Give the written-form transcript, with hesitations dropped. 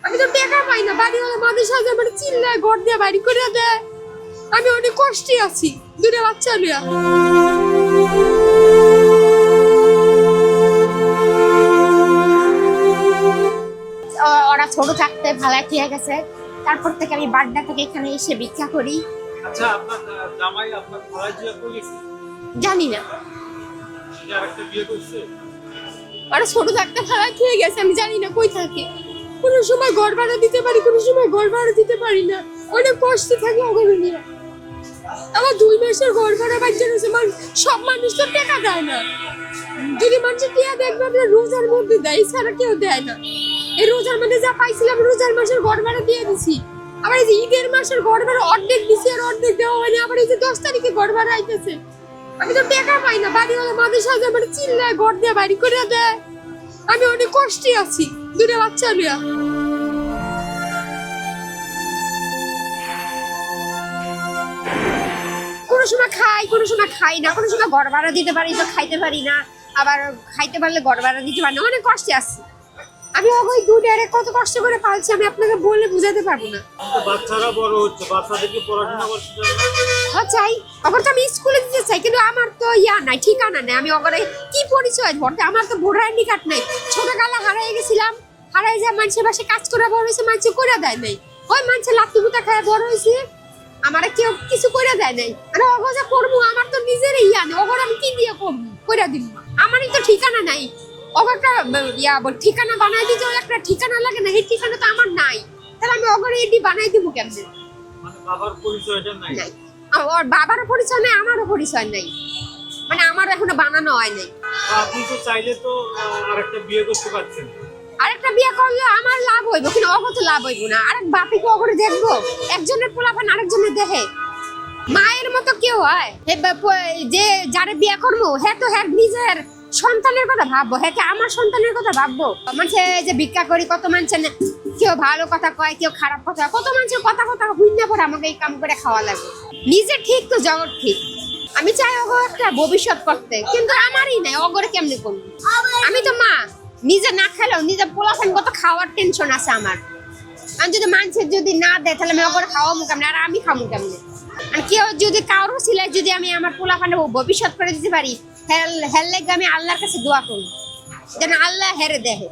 আমি তো টাকা পাই না, বাড়ি হলে মাঝে সাথে আমার চিল্লায় ঘর দিয়ে বাড়ি করে দেয়। আমি অনেক কষ্টে আছি, দুটো বাচ্চা নিয়ে। ওরা ছোট থাকতে ভালো ঠিক গেছে, তারপর থেকে আমি বাড্ডা থেকে এখানে এসে ভিক্ষা করি। আচ্ছা, আপনার জামাই আপনার ভাড়া জিয়া কই গেছে? জানি না, সে আরেকটা বিয়ে করছে। ওরা ছোট থাকতে ভাড়া খেয়ে গেছে, আমি জানি না কই থাকে। কোনো সময় ঘর ভাড়া দিতে পারি, কোনো সময় ঘর ভাড়া দিতে পারি না, অনেক কষ্টে থাকে ওগুলো নিয়ে। আমার 2 মাসের ঘর ভাড়া বাচ্চা রয়েছে। সব মানুষ তো টাকা দেয় না, যদি মানুষের টিয়া দেখবে আপনার রোজার মধ্যে দেয়, এছাড়া কেউ দেয় না। এই রোজার মধ্যে যা পাইছিলাম রোজার মাসের ঘর ভাড়া দিয়ে দিছি, আবার এই যে ঈদের মাসের ঘর ভাড়া অর্ধেক দিছি আর অর্ধেক দেওয়া হয়নি, আবার এই যে 10 তারিখে ঘর ভাড়া আইতেছে। আমি তো টাকা পাই না, বাড়ি হলে মাঝে সাথে আমার চিল্লায় ঘর দিয়ে বাড়ি করে দেয়। আমি অনেক কষ্টে আছি, দুটো বাচ্চা নিয়ে। কোনো সময় খাই, কোনো সময় খাই না, কোনো সময় ঘর ভাড়া দিতে পারি তো খাইতে পারি না, আবার খাইতে পারলে ঘর ভাড়া দিতে পারি না, অনেক কষ্টে আছি আমি। ওই দুটারে কত কষ্ট করে পালছি আমি আপনাকে বলে বুঝাতে পারবো না। বাচ্চারা বড় হচ্ছে, বাচ্চাদেরকে পড়াশোনা করতে চাই, আবার তো আমি স্কুলে দিতে চাই, কিন্তু আমার তো নাই, ঠিকানা নেই। আমি ওখানে কি পরিচয় ভরতে, আমার তো ভোটার আইডি কার্ড নেই। ছোটবেলা হারাই গেছিলাম, হারাই যা মানুষের বাসে কাজ করে বড় হয়েছে, মানুষ করে দেয় নাই। ওই মানুষের লাত্তি গুতা খায় বড় হয়েছে, আমার কেউ কিছু করে দেয় নাই। মানে অগজা করবো, আমার তো নিজের নেই, ওখানে আমি কি দিয়ে করবো, করে দিব। আমারই তো ঠিকানা নাই, একটা ঠিকানা বানাই দিতে একটা ঠিকানা লাগে না, এই ঠিকানা তো আমার নাই, তাহলে আমি ওখানে এটি বানাই দিব কেমনে? মানে বাবার পরিচয়টা নাই। ওর বাবারও পরিচয় নেই, আমারও পরিচয় নেই, মানে আমার এখনো বানানো হয় নাই। আপনি তো চাইলে তো আরেকটা বিয়ে করতে পারছেন। আরেকটা বিয়ে করলে আমার লাভ হইব, কিন্তু অগত লাভ হইব না। আরেক বাপি কি অগরে দেখবো? একজনের পোলাপান আরেকজনের দেখে মায়ের মতো কেউ হয়? যে যারে বিয়ে করবো হ্যাঁ তো হ্যাঁ নিজের সন্তানের কথা ভাববো, হ্যাঁ আমার সন্তানের কথা ভাববো। মানুষে যে ভিক্ষা করি, কত মানুষের কেউ ভালো কথা কয়, কেউ খারাপ কথা, কত মানুষের কথা হুইন্না পরে আমাকে এই কাম করে খাওয়া লাগে। নিজে ঠিক তো জগৎ ঠিক। আমি চাই অগর একটা ভবিষ্যৎ করতে, কিন্তু আমারই নাই, অগরে কেমনে করবো? আমি তো মা, নিজে না খেলেও নিজে পোলাপান কত খাওয়ার টেনশন আছে আমার। আমি যদি মানুষের যদি না দেয় তাহলে আমি অগরে খাওয়াবো কেমনে, আর আমি খাবো কেমনে? আর কেউ যদি কারো সিলাই যদি আমি আমার পোলাপানের ভবিষ্যৎ করে দিতে পারি, হেল লেগে আমি আল্লাহর কাছে দোয়া করি যেন আল্লাহ হেরে দেয়।